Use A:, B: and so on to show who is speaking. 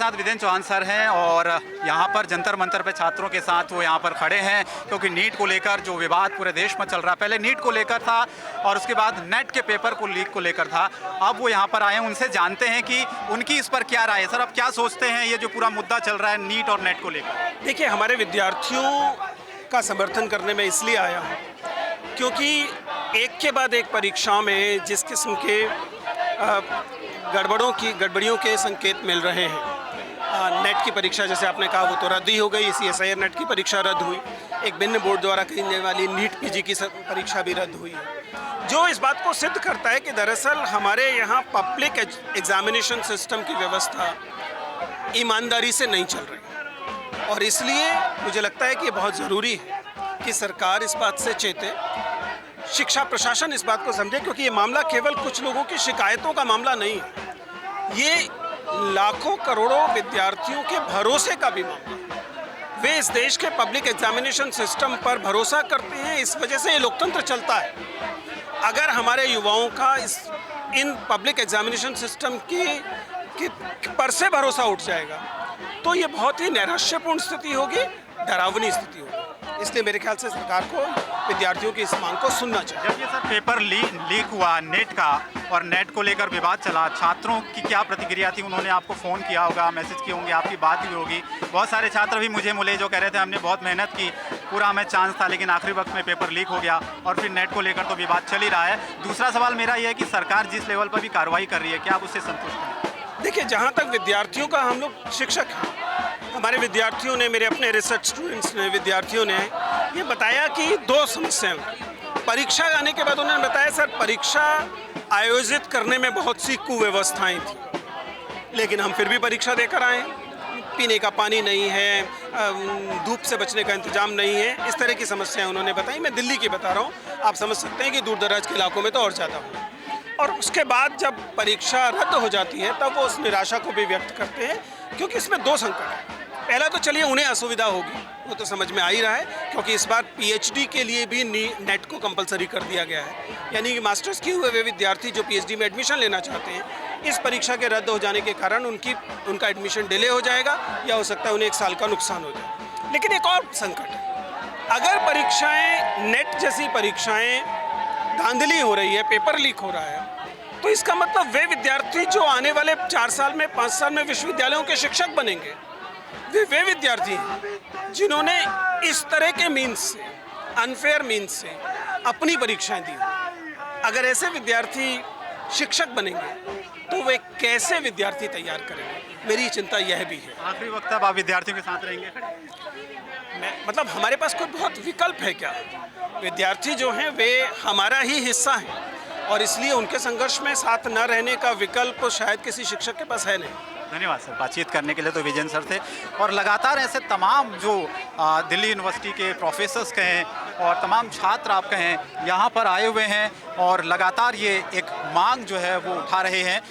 A: साथ विजेन चौहान सर हैं और यहाँ पर जंतर मंतर पे छात्रों के साथ वो यहाँ पर खड़े हैं क्योंकि नीट को लेकर जो विवाद पूरे देश में चल रहा है, पहले नीट को लेकर था और उसके बाद नेट के पेपर को लीक को लेकर था। अब वो यहाँ पर आए हैं, उनसे जानते हैं कि उनकी इस पर क्या राय है। सर, आप क्या सोचते हैं ये जो पूरा मुद्दा चल रहा है नीट और नेट को लेकर?
B: देखिए, हमारे विद्यार्थियों का समर्थन करने में इसलिए आया हूँ क्योंकि एक के बाद एक परीक्षा में जिस किस्म के गड़बड़ियों के संकेत मिल रहे हैं। नेट की परीक्षा जैसे आपने कहा वो तो रद्द ही हो गई, CSIR नेट की परीक्षा रद्द हुई। एक भिन्न बोर्ड द्वारा की जाने वाली नीट PG की परीक्षा भी रद्द हुई है, जो इस बात को सिद्ध करता है कि दरअसल हमारे यहाँ पब्लिक एग्जामिनेशन सिस्टम की व्यवस्था ईमानदारी से नहीं चल रही। और इसलिए मुझे लगता है कि ये बहुत ज़रूरी है कि सरकार इस बात से चेते, शिक्षा प्रशासन इस बात को समझे, क्योंकि ये मामला केवल कुछ लोगों की शिकायतों का मामला नहीं है, ये लाखों करोड़ों विद्यार्थियों के भरोसे का भी मामला है। वे इस देश के पब्लिक एग्जामिनेशन सिस्टम पर भरोसा करते हैं, इस वजह से ये लोकतंत्र चलता है। अगर हमारे युवाओं का इन पब्लिक एग्जामिनेशन सिस्टम की पर से भरोसा उठ जाएगा तो ये बहुत ही नैराश्यपूर्ण स्थिति होगी, डरावनी स्थिति होगी। इसलिए मेरे ख्याल से सरकार को विद्यार्थियों की इस मांग को सुनना चाहिए।
A: जब ये सर पेपर लीक हुआ नेट का और नेट को लेकर विवाद चला, छात्रों की क्या प्रतिक्रिया थी? उन्होंने आपको फ़ोन किया होगा, मैसेज किए होंगे, आपकी बात भी होगी। बहुत सारे छात्र भी मुझे मिले जो कह रहे थे हमने बहुत मेहनत की, पूरा हमें चांस था, लेकिन आखिरी वक्त में पेपर लीक हो गया और फिर नेट को लेकर तो विवाद चल ही रहा है। दूसरा सवाल मेरा ये है कि सरकार जिस लेवल पर भी कार्रवाई कर रही है, क्या आप उससे संतुष्ट हैं?
B: देखिए, जहाँ तक विद्यार्थियों का, हम लोग शिक्षक हैं, हमारे विद्यार्थियों ने, मेरे अपने रिसर्च स्टूडेंट्स ने, विद्यार्थियों ने ये बताया कि दो समस्याएं हुई। परीक्षा आने के बाद उन्होंने बताया सर परीक्षा आयोजित करने में बहुत सी कुव्यवस्थाएं थी, लेकिन हम फिर भी परीक्षा देकर आए। पीने का पानी नहीं है, धूप से बचने का इंतजाम नहीं है, इस तरह की समस्याएं उन्होंने बताई। मैं दिल्ली की बता रहा हूँ, आप समझ सकते हैं कि दूर दराज के इलाकों में तो और ज़्यादा हो। और उसके बाद जब परीक्षा रद्द हो जाती है तब वो उस निराशा को भी व्यक्त करते हैं, क्योंकि इसमें दो संकट हैं। पहला तो चलिए उन्हें असुविधा होगी, वो तो समझ में आ ही रहा है, क्योंकि इस बार PhD के लिए भी नेट को कंपलसरी कर दिया गया है। यानी कि मास्टर्स किए हुए वे विद्यार्थी जो PhD में एडमिशन लेना चाहते हैं, इस परीक्षा के रद्द हो जाने के कारण उनका एडमिशन डिले हो जाएगा या हो सकता है उन्हें 1 साल का नुकसान हो जाए। लेकिन एक और संकट है, अगर परीक्षाएँ, नेट जैसी परीक्षाएँ धांधली हो रही है, पेपर लीक हो रहा है, तो इसका मतलब वे विद्यार्थी जो आने वाले 4 साल में, 5 साल में विश्वविद्यालयों के शिक्षक बनेंगे, वे विद्यार्थी हैं जिन्होंने इस तरह के मीन्स से, अनफेयर मीन्स से अपनी परीक्षाएं दी। अगर ऐसे विद्यार्थी शिक्षक बनेंगे तो वे कैसे विद्यार्थी तैयार करेंगे? मेरी चिंता यह भी है।
A: आखिरी वक्त तक आप विद्यार्थियों के साथ रहेंगे?
B: मतलब हमारे पास कोई बहुत विकल्प है क्या? विद्यार्थी जो हैं वे हमारा ही हिस्सा हैं और इसलिए उनके संघर्ष में साथ न रहने का विकल्प शायद किसी शिक्षक के पास है नहीं।
A: धन्यवाद सर, बातचीत करने के लिए तो विजेन सर थे। और लगातार ऐसे तमाम जो दिल्ली यूनिवर्सिटी के प्रोफेसर्स कहें और तमाम छात्र आप कहें यहाँ पर आए हुए हैं और लगातार ये एक मांग जो है वो उठा रहे हैं।